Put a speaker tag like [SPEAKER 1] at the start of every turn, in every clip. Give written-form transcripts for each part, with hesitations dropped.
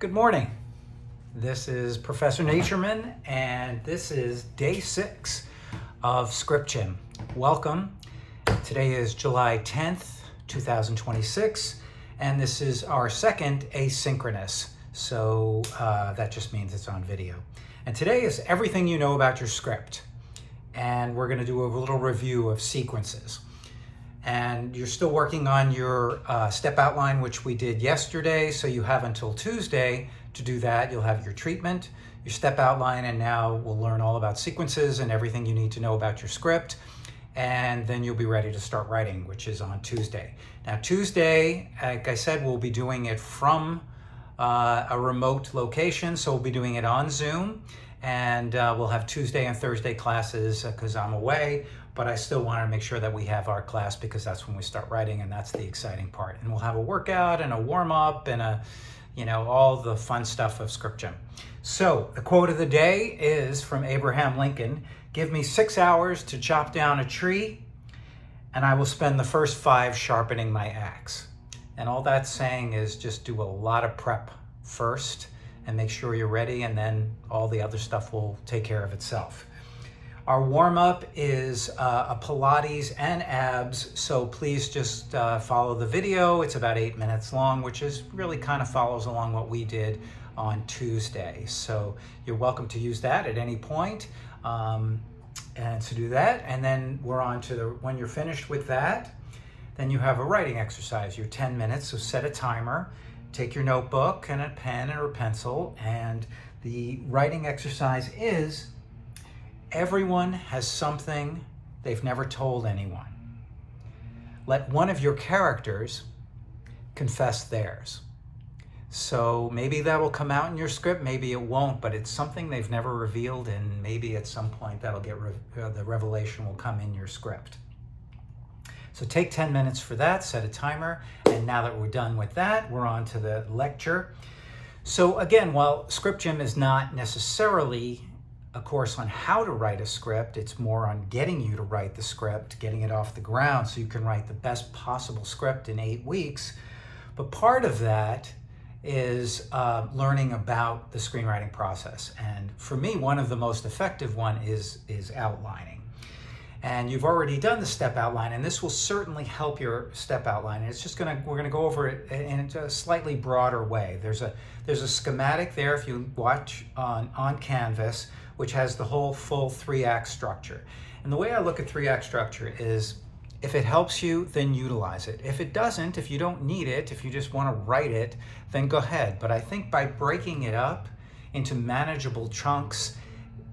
[SPEAKER 1] Good morning. This is Professor Natureman, and this is day 6 of Script Gym. Welcome. Today is July 10th, 2026, and this is our second asynchronous. So that just means it's on video. And today is everything you know about your script. And we're going to do a little review of sequences. And you're still working on your step outline, which we did yesterday, so you have until Tuesday to do that. You'll have your treatment, your step outline, and now we'll learn all about sequences and everything you need to know about your script. And then you'll be ready to start writing, which is on Tuesday. Now, Tuesday, like I said, we'll be doing it from a remote location, so we'll be doing it on Zoom. And we'll have Tuesday and Thursday classes because I'm away, but I still want to make sure that we have our class because that's when we start writing, and that's the exciting part. And we'll have a workout and a warm-up and all the fun stuff of Script Gym. So the quote of the day is from Abraham Lincoln: "Give me 6 hours to chop down a tree, and I will spend the first 5 sharpening my axe." And all that's saying is just do a lot of prep first and make sure you're ready, and then all the other stuff will take care of itself. Our warm-up is a Pilates and abs, so please just follow the video. It's about 8 minutes long, which is really kind of follows along what we did on Tuesday. So you're welcome to use that at any point, and to do that. And then we're on to when you're finished with that, then you have a writing exercise. You're 10 minutes, so set a timer. Take your notebook and a pen or a pencil, and the writing exercise is: everyone has something they've never told anyone. Let one of your characters confess theirs. So maybe that will come out in your script, maybe it won't, but it's something they've never revealed, and maybe at some point that'll get the revelation will come in your script. So take 10 minutes for that, set a timer, and now that we're done with that, we're on to the lecture. So again, while Script Gym is not necessarily a course on how to write a script, it's more on getting you to write the script, getting it off the ground so you can write the best possible script in 8 weeks. But part of that is learning about the screenwriting process. And for me, one of the most effective one is outlining. And you've already done the step outline, and this will certainly help your step outline. And it's just we're gonna go over it in a slightly broader way. There's a schematic there if you watch on Canvas, which has the whole full 3-act structure. And the way I look at 3-act structure is, if it helps you, then utilize it. If it doesn't, if you don't need it, if you just want to write it, then go ahead. But I think by breaking it up into manageable chunks,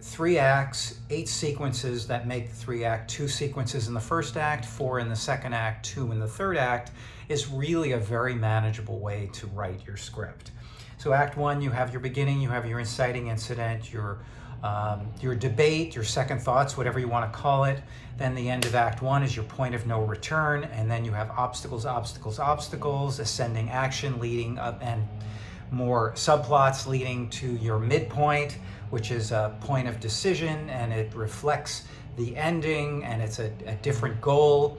[SPEAKER 1] 3 acts, 8 sequences that make the 3-act, 2 sequences in the first act, 4 in the second act, 2 in the third act, is really a very manageable way to write your script. So Act 1, you have your beginning, you have your inciting incident, your debate, your second thoughts, whatever you want to call it. Then the end of Act 1 is your point of no return, and then you have obstacles, obstacles, obstacles, ascending action leading up, and more subplots leading to your midpoint, which is a point of decision, and it reflects the ending, and it's a different goal.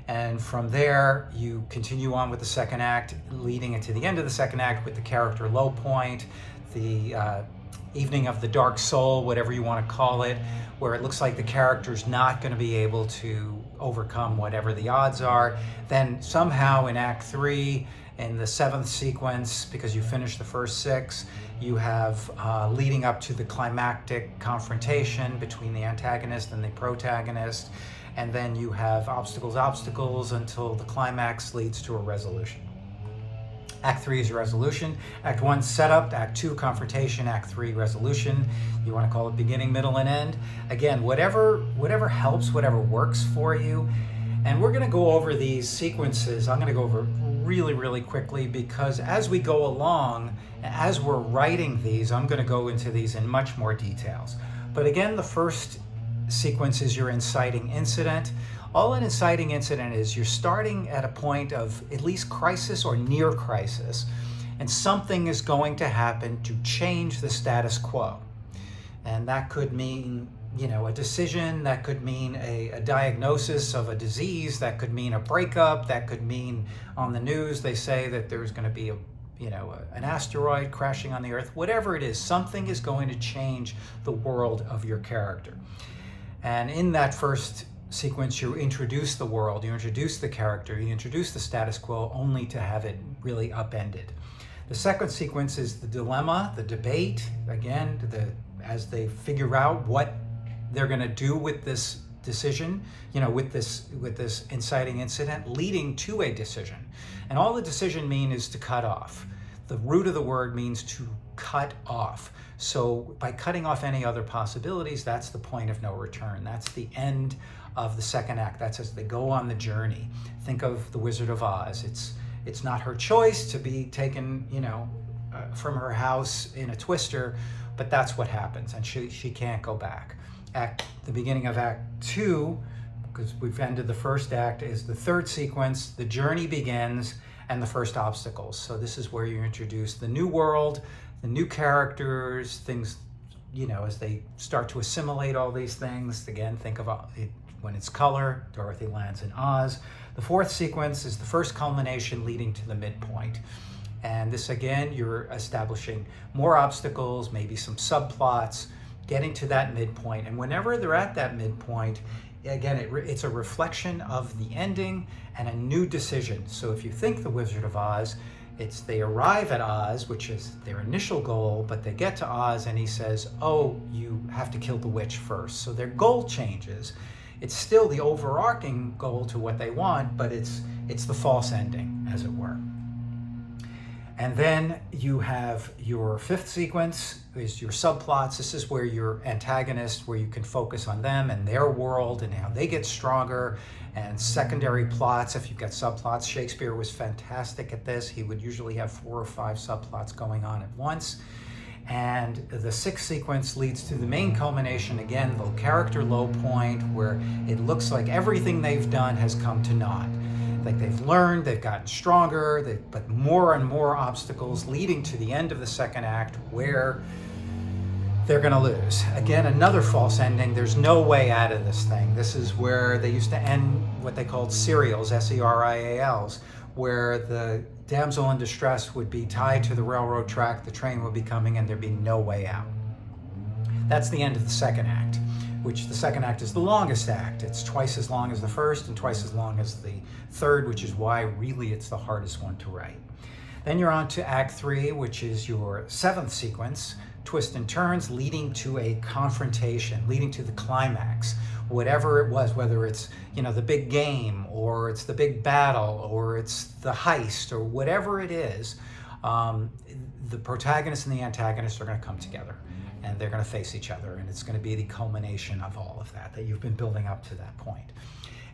[SPEAKER 1] And from there, you continue on with the second act, leading into the end of the second act with the character low point, the evening of the dark soul, whatever you want to call it, where it looks like the character's not going to be able to overcome whatever the odds are. Then somehow in Act 3, in the 7th sequence, because you finished the first 6, you have leading up to the climactic confrontation between the antagonist and the protagonist, and then you have obstacles, obstacles, until the climax leads to a resolution. Act 3 is your resolution. Act 1, setup. Act 2, confrontation. Act 3, resolution. You want to call it beginning, middle, and end. Again, whatever helps, whatever works for you. And we're going to go over these sequences. I'm going to go over really, really quickly because as we go along, as we're writing these, I'm going to go into these in much more details. But again, the first sequence is your inciting incident. All an inciting incident is, you're starting at a point of at least crisis or near crisis, and something is going to happen to change the status quo. And that could mean a decision, that could mean a diagnosis of a disease, that could mean a breakup, that could mean on the news they say that there's going to be a an asteroid crashing on the Earth, whatever it is, something is going to change the world of your character. And in that first sequence, you introduce the world, you introduce the character, you introduce the status quo, only to have it really upended. The second sequence is the dilemma, the debate, again, as they figure out what they're going to do with this decision, with this inciting incident, leading to a decision. And all the decision means is to cut off. The root of the word means to cut off. So by cutting off any other possibilities, that's the point of no return. That's the end of the second act. That's as they go on the journey. Think of The Wizard of Oz. It's not her choice to be taken, from her house in a twister, but that's what happens, and she can't go back. The beginning of Act 2, because we've ended the first act, is the third sequence. The journey begins and the first obstacles. So this is where you introduce the new world, the new characters, things, as they start to assimilate all these things. Again, think of it when it's color, Dorothy lands in Oz. The fourth sequence is the first culmination leading to the midpoint. And this, again, you're establishing more obstacles, maybe some subplots, getting to that midpoint. And whenever they're at that midpoint, again, it's a reflection of the ending and a new decision. So if you think The Wizard of Oz, they arrive at Oz, which is their initial goal, but they get to Oz and he says, oh, you have to kill the witch first. So their goal changes. It's still the overarching goal to what they want, but it's the false ending, as it were. And then you have your fifth sequence, is your subplots. This is where your antagonist, where you can focus on them and their world and how they get stronger, and secondary plots, if you've got subplots. Shakespeare was fantastic at this. He would usually have 4 or 5 subplots going on at once. And the sixth sequence leads to the main culmination, again, the character low point, where it looks like everything they've done has come to naught. Like they've learned, they've gotten stronger, but more and more obstacles leading to the end of the second act where they're going to lose. Again, another false ending. There's no way out of this thing. This is where they used to end what they called serials, S-E-R-I-A-Ls, where the damsel in distress would be tied to the railroad track, the train would be coming, and there'd be no way out. That's the end of the second act, which the second act is the longest act. It's twice as long as the first and twice as long as the third, which is why really it's the hardest one to write. Then you're on to Act 3, which is your seventh sequence, twists and turns leading to a confrontation, leading to the climax. Whatever it was, whether it's the big game, or it's the big battle, or it's the heist, or whatever it is, the protagonist and the antagonist are going to come together, and they're going to face each other, and it's going to be the culmination of all of that you've been building up to that point.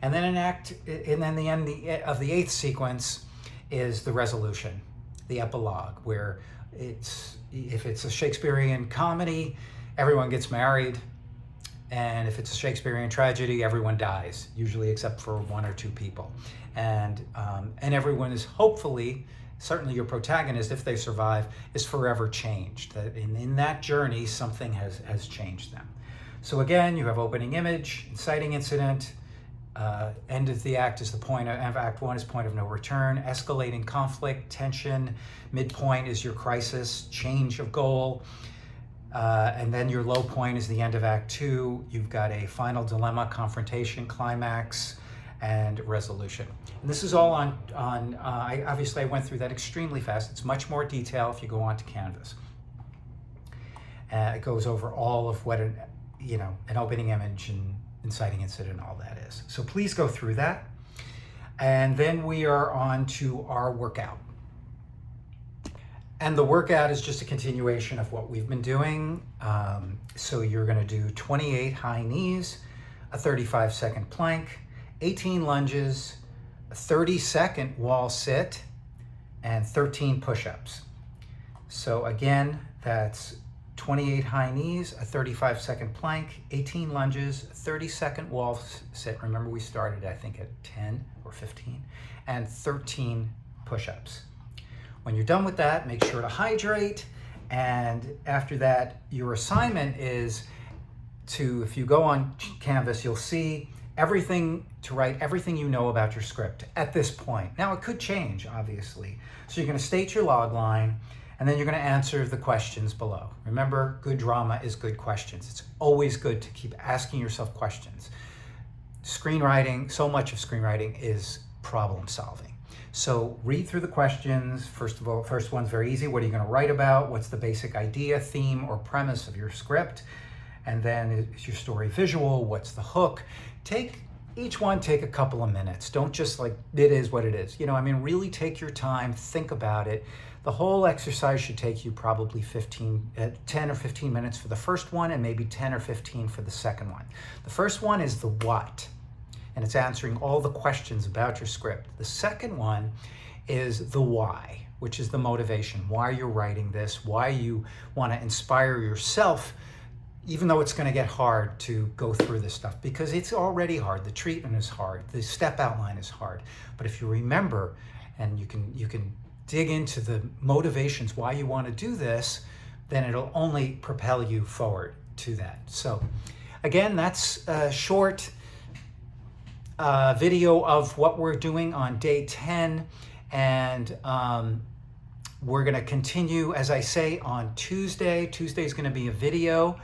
[SPEAKER 1] And then the end of the eighth sequence is the resolution, the epilogue, where if it's a Shakespearean comedy, everyone gets married. And if it's a Shakespearean tragedy, everyone dies, usually except for 1 or 2 people. And everyone is hopefully, certainly your protagonist, if they survive, is forever changed. That in that journey, something has changed them. So again, you have opening image, inciting incident, end of the act is the point of Act 1 is point of no return, escalating conflict, tension, midpoint is your crisis, change of goal. And then your low point is the end of Act 2. You've got a final dilemma, confrontation, climax, and resolution. And this is all on obviously I went through that extremely fast. It's much more detail if you go onto Canvas. It goes over all of what an opening image and inciting incident, all that is. So please go through that. And then we are on to our workout. And the workout is just a continuation of what we've been doing. So you're going to do 28 high knees, a 35-second plank, 18 lunges, a 30-second wall sit, and 13 push-ups. So again, that's 28 high knees, a 35-second plank, 18 lunges, a 30-second wall sit. Remember, we started, I think, at 10 or 15, and 13 push-ups. When you're done with that, make sure to hydrate. And after that, your assignment is if you go on Canvas, you'll see to write everything you know about your script at this point. Now, it could change, obviously. So you're going to state your log line, and then you're going to answer the questions below. Remember, good drama is good questions. It's always good to keep asking yourself questions. Screenwriting, so much of screenwriting is problem solving. So read through the questions. First of all, first one's very easy. What are you going to write about? What's the basic idea, theme, or premise of your script? And then is your story visual? What's the hook? Each one take a couple of minutes. Don't just like, it is what it is. Really take your time, think about it. The whole exercise should take you probably 10 or 15 minutes for the first one and maybe 10 or 15 for the second one. The first one is the what, and it's answering all the questions about your script. The second one is the why, which is the motivation, why you're writing this, why you want to inspire yourself, even though it's going to get hard to go through this stuff, because it's already hard. The treatment is hard. The step outline is hard. But if you remember, and you can dig into the motivations why you want to do this, then it'll only propel you forward to that. So again, that's a short video of what we're doing on day 10. And we're going to continue, as I say, on Tuesday. Tuesday is going to be a video.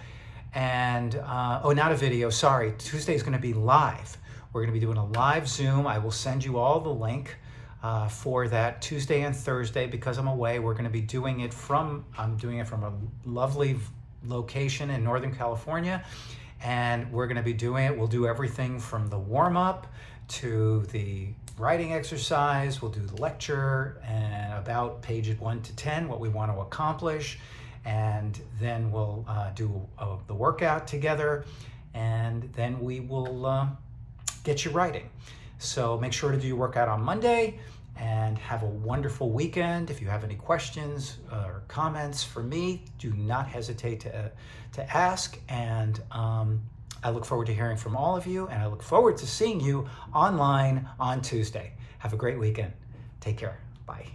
[SPEAKER 1] And, not a video, sorry. Tuesday is going to be live. We're going to be doing a live Zoom. I will send you all the link for that Tuesday and Thursday. Because I'm away, I'm doing it from a lovely location in Northern California. And we're going to be we'll do everything from the warm-up to the writing exercise. We'll do the lecture and about pages 1 to 10, what we want to accomplish. And then we'll do the workout together, and then we will get you writing. So make sure to do your workout on Monday, and have a wonderful weekend. If you have any questions or comments for me, do not hesitate to ask. And I look forward to hearing from all of you, and I look forward to seeing you online on Tuesday. Have a great weekend. Take care. Bye.